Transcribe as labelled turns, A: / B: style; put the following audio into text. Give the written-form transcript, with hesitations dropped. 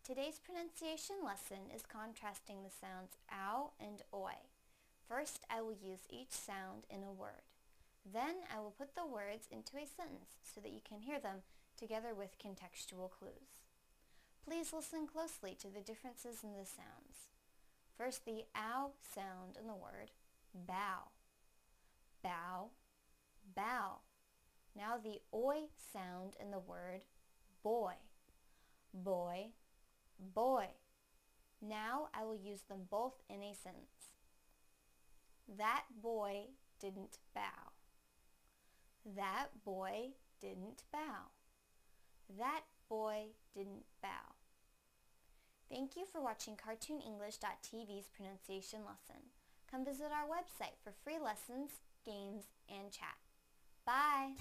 A: Today's pronunciation lesson is contrasting the sounds ow and oi. First, I will use each sound in a word. Then I will put the words into a sentence so that you can hear them together with contextual clues. Please listen closely to the differences in the sounds. First, the ow sound in the word bow. Bow, bow. Now the oi sound in the word boy. Boy, boy. Now I will use them both in a sentence. That boy didn't bow. That boy didn't bow. That boy didn't bow. Thank you for watching CartoonEnglish.tv's pronunciation lesson. Come visit our website for free lessons, games, and chat. Bye!